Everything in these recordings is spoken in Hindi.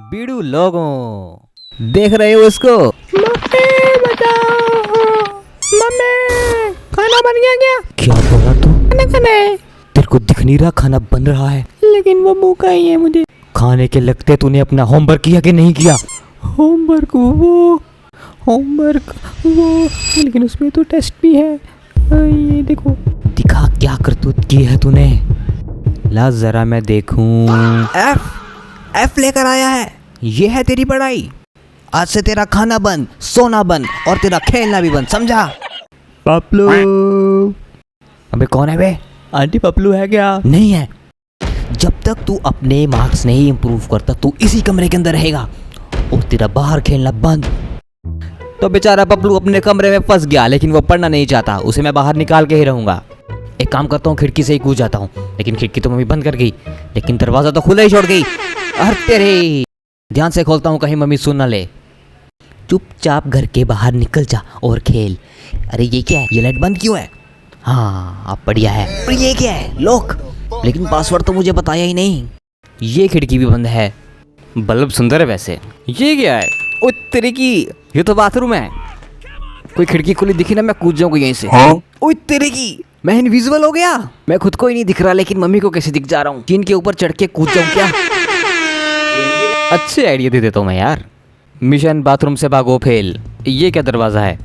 बीड़ू लोगों देख रहे हो उसको? मम्मी बचाओ, मम्मी खाना बन गया क्या? क्या बोला तू? खाना है तेरे को दिख नहीं रहा खाना बन रहा है? लेकिन वो भूखा ही है मुझे। खाने के लगते तूने अपना होमवर्क किया कि नहीं किया? होमवर्क वो लेकिन उसमें तो टेस्ट भी है। ये देखो। दिखा क्या करतूत की है तूने। ला जरा मैं देखूं। एफ लेकर आया है। ये है तेरी पढ़ाई। आज से तेरा खाना बंद, सोना बंद और तेरा खेलना भी बंद, समझा? पपलू। अबे कौन है बे? आंटी पपलू है क्या? नहीं है। जब तक तू अपने मार्क्स नहीं इम्प्रूव करता तू इसी कमरे के अंदर रहेगा और तेरा बाहर खेलना बंद। तो बेचारा पपलू अपने कमरे में फंस गया, लेकिन वो पढ़ना नहीं चाहता। उसे मैं बाहर निकाल के ही रहूंगा। एक काम करता हूँ, खिड़की से ही कूद जाता हूँ। लेकिन खिड़की तो मम्मी बंद कर गई, लेकिन दरवाजा तो खुला ही छोड़ गई। अरे तेरे, ध्यान से खोलता हूँ कहीं मम्मी सुन ना ले। चुपचाप घर के बाहर निकल जा और खेल। अरे ये क्या है? ये लाइट बंद क्यों है? हाँ अब बढ़िया है। पर ये क्या है? लॉक। लेकिन पासवर्ड तो मुझे बताया ही नहीं। ये खिड़की भी बंद है। बल्ब सुंदर है वैसे। ये क्या है? ओ तेरे की, ये तो बाथरूम है। कोई खिड़की खुली दिखी ना मैं कूद जाऊंगा यहीं से। ओ तेरे की, मैं इनविजिबल हो गया। मैं खुद को ही नहीं दिख रहा, लेकिन मम्मी को कैसे दिख जा रहा हूँ? टीन के ऊपर चढ़ के कूद जाऊँ क्या? अच्छे आइडिया दे देता हूँ मैं यार। मिशन बाथरूम से भागो फेल। ये क्या दरवाजा है?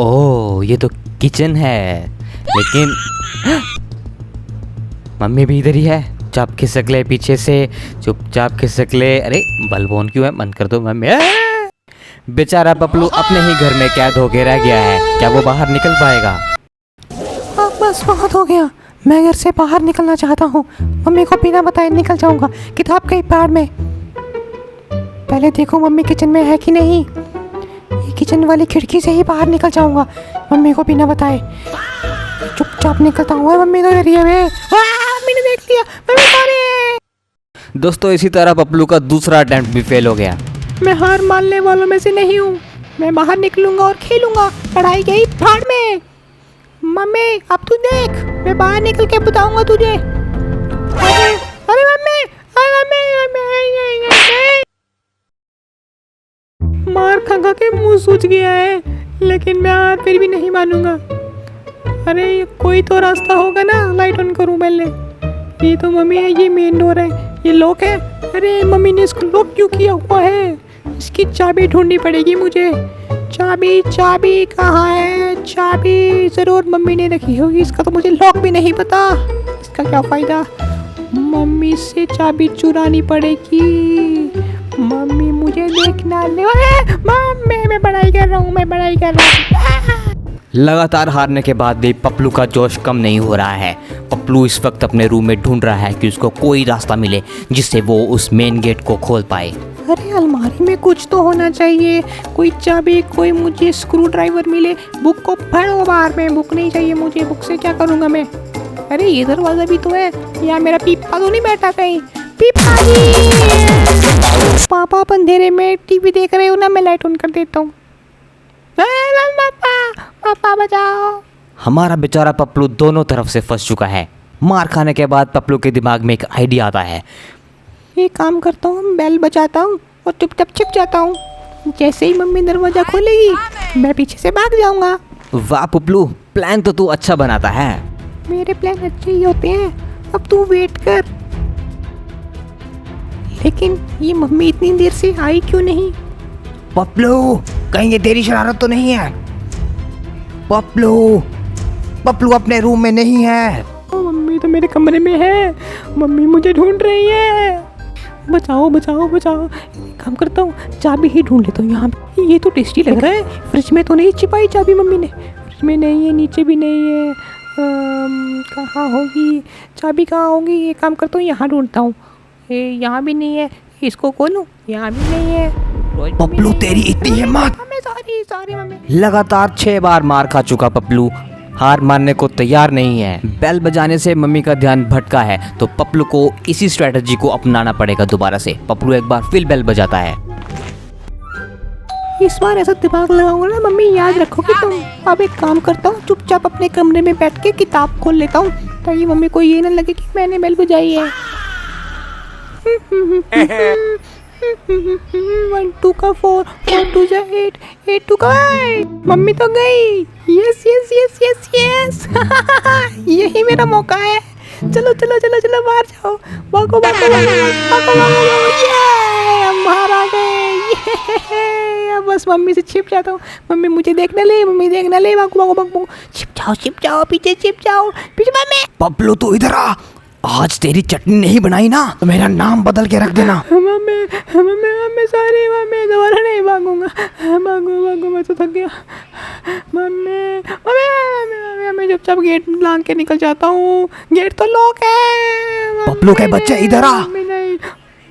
ओह ये तो किचन है। लेकिन मम्मी भी इधर ही है। चुपचाप खिसक ले पीछे से, चुपचाप खिसक ले। अरे बल्ब ऑन क्यों है? बंद कर दो मम्मी। बेचारा पपलू अपने ही घर में कैद होके रह गया है। क्या वो बाहर निकल पाएगा? बस बहुत हो गया। मैं घर से बाहर निकलना चाहता हूँ। मम्मी को बिना बताए निकल जाऊंगा किताब के पैड में। पहले देखो मम्मी किचन में है कि नहीं। ये किचन वाली खिड़की से ही बाहर निकल जाऊंगा मम्मी को बिना बताए। चुपचाप निकलता हूँ। मम्मी तो डरी है। मम्मी ने देख लिया। Mummy sorry. दोस्तों इसी तरह पपलू का दूसरा अटेम्प्ट भी फेल हो गया। मैं हार मानने वालों में से नहीं हूँ। मैं बाहर निकलूंगा और खेलूंगा। पढ़ाई गई भाड़ में। मम्मी अब तू देख, मैं बाहर निकल के बताऊंगा तुझे। अरे मम्मी, मार खा खा के मुंह सूज गया है, लेकिन मैं हार फिर भी नहीं मानूंगा। अरे कोई तो रास्ता होगा ना। लाइट ऑन करूं पहले। ये तो मम्मी है, ये मेन डोर है, ये लॉक है। अरे मम्मी ने इसको लॉक क्यों किया हुआ है? इसकी चाबी ढूंढनी पड़ेगी मुझे। चाबी कहाँ है? चाबी जरूर मम्मी ने रखी होगी। इसका तो मुझे लॉक भी नहीं पता। इसका क्या फायदा? मम्मी से चाबी चुरानी पड़ेगी। मम्मी मुझे देखना ले। मम्मी मैं पढ़ाई कर रहा हूँ। लगातार हारने के बाद भी पपलू का जोश कम नहीं हो रहा है। पपलू इस वक्त अपने रूम में ढूंढ रहा है कि उसको कोई रास्ता मिले जिससे वो उस मेन गेट को खोल पाए। अरे अलमारी में कुछ तो होना चाहिए। कोई चाबी, कोई मुझे स्क्रू ड्राइवर मिले। बुक को फाड़ो बाहर में। बुक नहीं चाहिए मुझे। बुक से क्या करूँगा मैं? अरे ये दरवाजा भी तो है। या मेरा पीपा तो नहीं बैठा कहीं? पीपा जी, पापा आप अंधेरे में टीवी देख रहे हो ना? मैं लाइट ऑन कर देता हूँ। पापा बचाओ। हमारा बेचारा पपलू दोनों तरफ से फंस चुका है। मार खाने के बाद पपलू के दिमाग में एक आइडिया आता है। ये काम करता हूँ, बेल बजाता हूँ और चुपचाप छिप जाता हूँ। जैसे ही मम्मी दरवाजा खोलेगी मैं पीछे से भाग जाऊंगा। वाह पपलू, प्लान तो तू अच्छा बनाता है। मेरे प्लान अच्छे ही होते हैं। अब तू वेट कर। लेकिन ये मम्मी इतनी देर से आई क्यों नहीं? पपलू कहीं ये तेरी शरारत तो नहीं है? पपलू अपने रूम में नहीं है। मम्मी तो मेरे कमरे में है। मम्मी मुझे ढूंढ रही है। बचाओ। काम करता हूँ, चाबी ही ढूंढ लेता हूँ यहाँ पे। ये तो टेस्टी लग रहा है। फ्रिज में तो नहीं छिपाई चाबी मम्मी ने? फ्रिज में नहीं है, नीचे भी नहीं है। कहाँ होगी चाबी? कहाँ होगी? ये काम करता हूँ, यहाँ ढूंढता हूँ। यहाँ भी नहीं है। इसको खोलूँ? यहाँ भी नहीं है। पपलू तेरी इतनी हिम्मत! Sorry mummy. लगातार 6 बार मार खा चुका पपलू हार मानने को तैयार नहीं है। बेल बजाने से मम्मी का ध्यान भटका है, तो पपलू को इसी स्ट्रेटजी को अपनाना पड़ेगा दोबारा से। पपलू एक बार फिर बेल बजाता है। इस बार ऐसा दिमाग लगाऊंगा ना मम्मी, याद रखोगी तुम। अब एक काम करता हूँ, चुपचाप अपने कमरे में बैठ के किताब खोल लेता हूँ, ताकि मम्मी को ये ना लगे कि मैंने बेल बजाई है। 1 2 का 4, 4 2 जा 8, 8 2 का 8। मम्मी तो गई। Yes yes yes yes yes यही मेरा मौका है। चलो चलो चलो चलो बाहर जाओ, भागो भागो भागो भागो भागो भागो, ये हम बाहर आ गए। ये अब बस मम्मी से छिप जाता हूँ। मम्मी मुझे देखने ले, मम्मी देखने ले, भागो भागो भागो, छिप जाओ पीछे छिप जाओ पीछे। मम्मी पपलू तू इधर आ, आज तेरी चटनी नहीं बनाई ना तो मेरा नाम बदल के रख देना। Mummy mummy mummy sorry mummy, दोबारा नहीं भागूंगा। भागो भागो, मैं तो थक गया। मम्मी मम्मी मम्मी मम्मी चुपचाप गेट लांग के निकल जाता हूँ, गेट तो लॉक है। पपलू के बच्चे इधर आ। मम्मी नहीं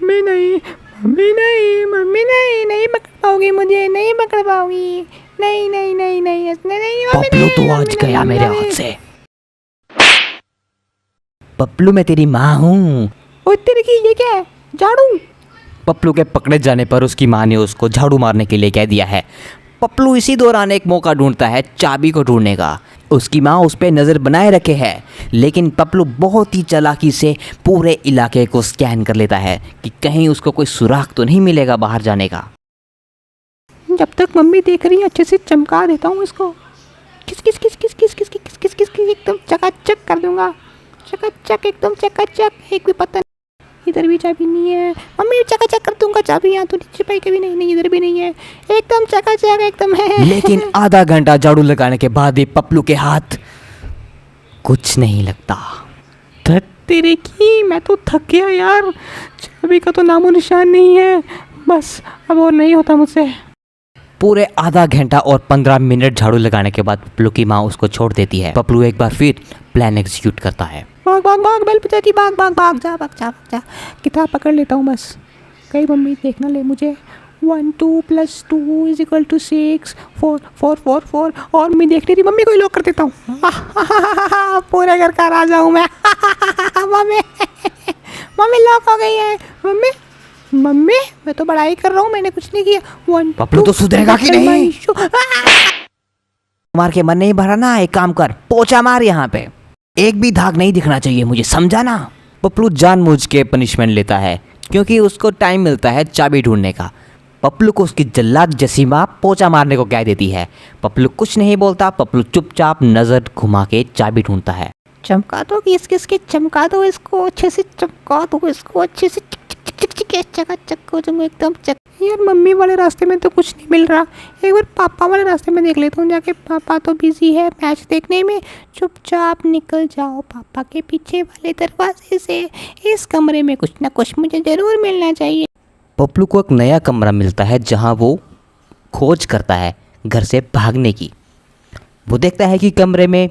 मम्मी नहीं मम्मी नहीं मम्मी नहीं, नहीं पकड़ पाओगी मुझे, नहीं पकड़ पाओगी, नहीं नहीं नहीं नहीं नहीं। पपलू तू आज गया मेरे हाथ से। पपलू मैं तेरी माँ हूँ। ओ तेरे की ये क्या है, झाड़ू? पपलू के पकड़े जाने पर उसकी माँ ने उसको झाड़ू मारने के लिए कह दिया है। पपलू इसी दौरान एक मौका ढूंढता है चाबी को ढूंढने का। उसकी माँ उस पर नज़र बनाए रखे है, लेकिन पपलू बहुत ही चालाकी से पूरे इलाके को स्कैन कर लेता है कि कहीं उसको कोई सुराग तो नहीं मिलेगा बाहर जाने का। जब तक मम्मी देख रही है अच्छे से चमका देता हूँ इसको। किस किस किस किस किस किस किस किस किस किस एकदम चकाचक कर दूंगा, चकाचक एकदम चकाचक, एक भी पता नहीं। इधर भी चाबी नहीं है, मम्मी चकाचक कर दूंगा चाबी, यहाँ तो नीचे पाई कभी नहीं, नहीं इधर भी नहीं है, एकदम चकाचक एकदम है। लेकिन आधा घंटा झाड़ू लगाने के बाद भी पपलू के हाथ कुछ नहीं लगता। धत तेरे की, मैं तो थक गया यार, चाबी का तो नामो निशान नहीं है। बस अब और नहीं होता मुझसे। पूरे आधा घंटा और 15 मिनट झाड़ू लगाने के बाद पपलू की माँ उसको छोड़ देती है। पपलू एक बार फिर प्लान एग्जीक्यूट करता है। भाग भाग भाग बेल बजाती, भाग भाग भाग जा भाग जा भाग जा। किताब पकड़ लेता हूँ बस, कहीं मम्मी देखना ले मुझे। 1 2 + 2 = 6, 4 4 4 4, और मैं देख रही थी मम्मी को ही लॉक कर देता हूँ। पूरे घर का राजा हूँ मैं। मम्मी मम्मी लॉक हो गई है। मम्मी मम्मी मैं तो बड़ाई कर रहा हूँ, मैंने कुछ नहीं किया। 1 पपलू तो सुधरेगा कि नहीं? नहीं? मार के मन नहीं भरा ना, एक काम कर, पोछा मार यहाँ पे, एक भी दाग नहीं दिखना चाहिए मुझे, समझा ना। पपलू जानबूझ के पनिशमेंट लेता है क्योंकि उसको टाइम मिलता है चाबी ढूंढने का। पपलू को उसकी जल्लाद जैसी माँ पोछा मारने को कह देती है। पपलू कुछ नहीं बोलता, पपलू चुपचाप नजर घुमा के चाबी ढूंढता है। चमका दो किस किस के, चमका दो इसको अच्छे से, चमका दो इसको अच्छे से, चकाचक हो जाऊंगा एकदम चक। यार मम्मी वाले रास्ते में तो कुछ नहीं मिल रहा, एक बार पापा वाले रास्ते में देख लेता हूँ जाके। पापा तो बिजी है मैच देखने में, चुपचाप निकल जाओ पापा के पीछे वाले दरवाजे से। इस कमरे में कुछ ना कुछ मुझे ज़रूर मिलना चाहिए। पपलू को एक नया कमरा मिलता है जहाँ वो खोज करता है घर से भागने की। वो देखता है कि कमरे में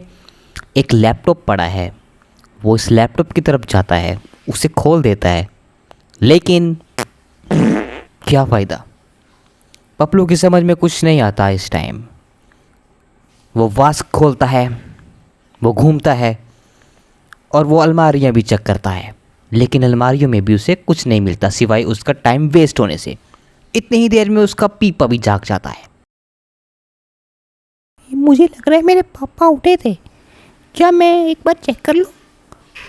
एक लैपटॉप पड़ा है। वो इस लैपटॉप की तरफ जाता है, उसे खोल देता है, लेकिन क्या फ़ायदा, पपलू की समझ में कुछ नहीं आता इस टाइम। वो वास्क खोलता है, वो घूमता है और वो अलमारियाँ भी चेक करता है, लेकिन अलमारियों में भी उसे कुछ नहीं मिलता सिवाय उसका टाइम वेस्ट होने से। इतनी ही देर में उसका पीपा भी जाग जाता है। मुझे लग रहा है मेरे पापा उठे थे, क्या मैं एक बार चेक कर लूँ?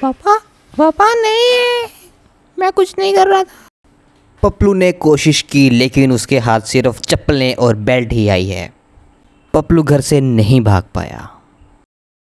पापा पापा नहीं, मैं कुछ नहीं कर रहा था। पपलू ने कोशिश की लेकिन उसके हाथ सिर्फ चप्पलें और बेल्ट ही आई है। पपलू घर से नहीं भाग पाया।